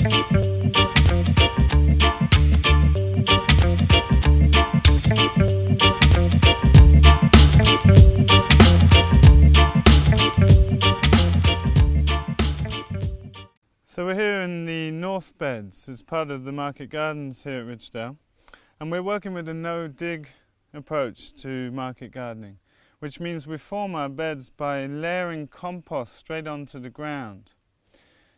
So we're here in the north beds as part of the market gardens here at Ridgedale, and we're working with a no-dig approach to market gardening, which means we form our beds by layering compost straight onto the ground.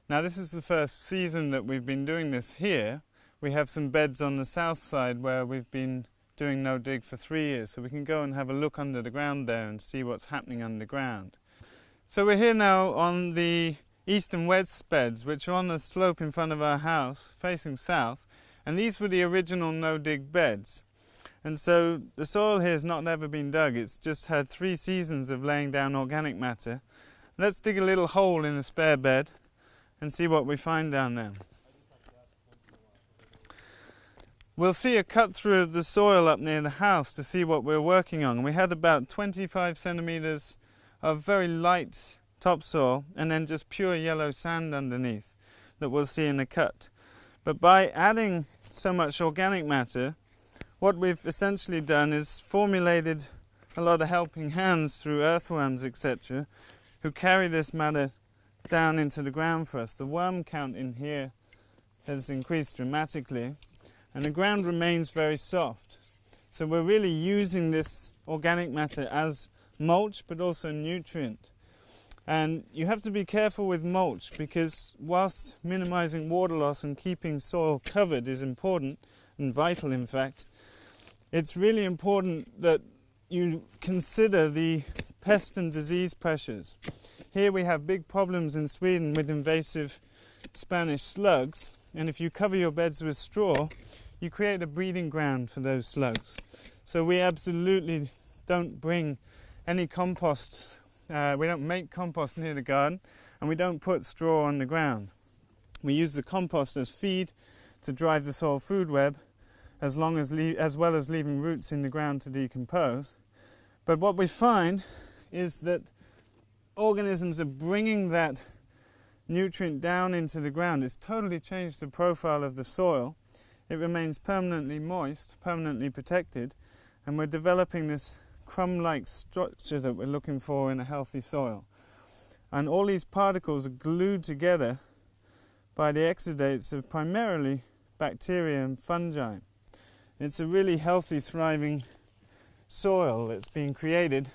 Now this is the first season that we've been doing this here. We have some beds on the south side where we've been doing no-dig for 3 years, so we can go and have a look under the ground there and see what's happening underground. So we're here now on the east and west beds, which are on the slope in front of our house facing south, and these were the original no-dig beds. And so the soil here has not ever been dug, it's just had 3 seasons of laying down organic matter. Let's dig a little hole in a spare bed and see what we find down there. We'll see a cut through of the soil up near the house to see what we're working on. We had about 25 centimetres of very light topsoil and then just pure yellow sand underneath that we'll see in the cut. But by adding so much organic matter, what we've essentially done is formulated a lot of helping hands through earthworms, etc., who carry this matter down into the ground for us. The worm count in here has increased dramatically, and the ground remains very soft. So we're really using this organic matter as mulch, but also nutrient. And you have to be careful with mulch, because whilst minimizing water loss and keeping soil covered is important, and vital in fact, it's really important that you consider the pest and disease pressures. Here we have big problems in Sweden with invasive Spanish slugs, and if you cover your beds with straw, you create a breeding ground for those slugs. So we absolutely don't bring any composts. We don't make compost near the garden, and we don't put straw on the ground. We use the compost as feed to drive the soil food web, as well as leaving roots in the ground to decompose. But what we find is that organisms are bringing that nutrient down into the ground. It's totally changed the profile of the soil. It remains permanently moist, permanently protected, and we're developing this crumb-like structure that we're looking for in a healthy soil. And all these particles are glued together by the exudates of primarily bacteria and fungi. It's a really healthy, thriving soil that's being created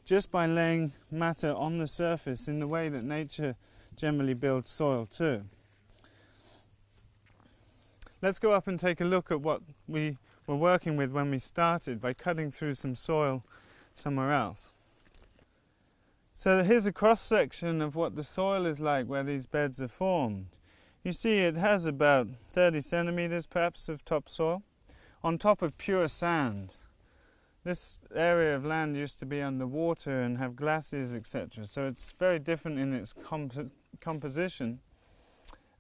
just by laying matter on the surface in the way that nature generally builds soil too. Let's go up and take a look at what we were working with when we started by cutting through some soil somewhere else. So here's a cross-section of what the soil is like where these beds are formed. You see it has about 30 centimetres perhaps of topsoil on top of pure sand. This area of land used to be underwater and have glaciers, etc. So it's very different in its composition.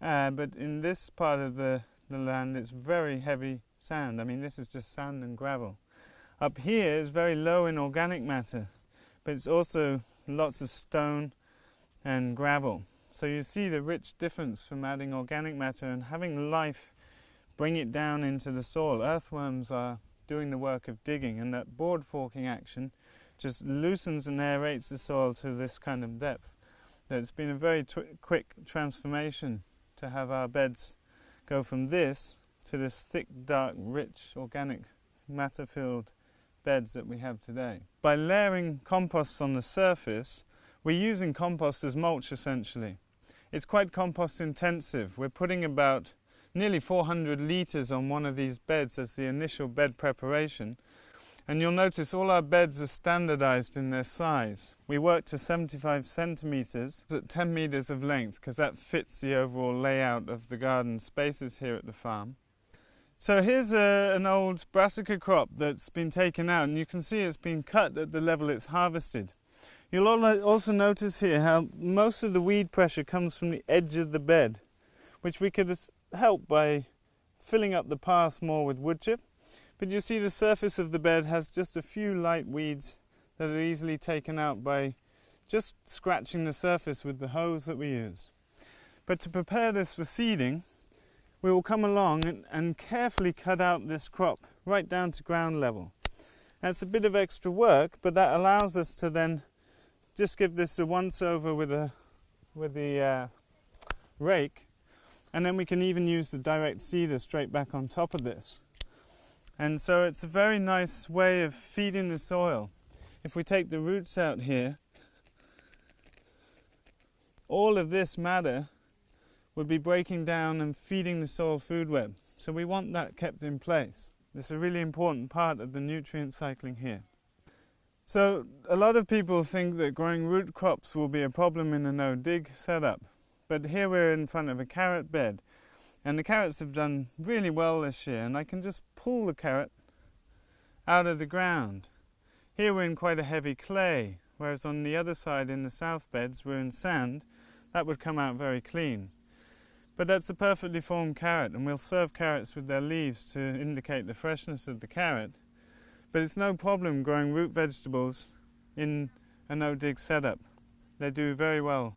But in this part of the land it's very heavy sand. I mean, this is just sand and gravel. Up here is very low in organic matter, but it's also lots of stone and gravel. So you see the rich difference from adding organic matter and having life bring it down into the soil. Earthworms are doing the work of digging, and that board forking action just loosens and aerates the soil to this kind of depth. It's been a very quick transformation to have our beds go from this to this thick, dark, rich, organic, matter-filled beds that we have today. By layering composts on the surface, we're using compost as mulch essentially. It's quite compost intensive. We're putting about nearly 400 litres on one of these beds as the initial bed preparation. And you'll notice all our beds are standardised in their size. We work to 75 centimetres at 10 metres of length, because that fits the overall layout of the garden spaces here at the farm. So here's an old brassica crop that's been taken out, and you can see it's been cut at the level it's harvested. You'll also notice here how most of the weed pressure comes from the edge of the bed, which we could help by filling up the path more with wood chip. But you see the surface of the bed has just a few light weeds that are easily taken out by just scratching the surface with the hose that we use. But to prepare this for seeding, we will come along and carefully cut out this crop right down to ground level. That's a bit of extra work, but that allows us to then just give this a once over with the rake, and then we can even use the direct seeder straight back on top of this. And so it's a very nice way of feeding the soil. If we take the roots out here, all of this matter would be breaking down and feeding the soil food web. So we want that kept in place. This is a really important part of the nutrient cycling here. So a lot of people think that growing root crops will be a problem in a no-dig setup. But here we're in front of a carrot bed, and the carrots have done really well this year, and I can just pull the carrot out of the ground. Here we're in quite a heavy clay, whereas on the other side in the south beds we're in sand. That would come out very clean. But that's a perfectly formed carrot, and we'll serve carrots with their leaves to indicate the freshness of the carrot. But it's no problem growing root vegetables in a no-dig setup. They do very well.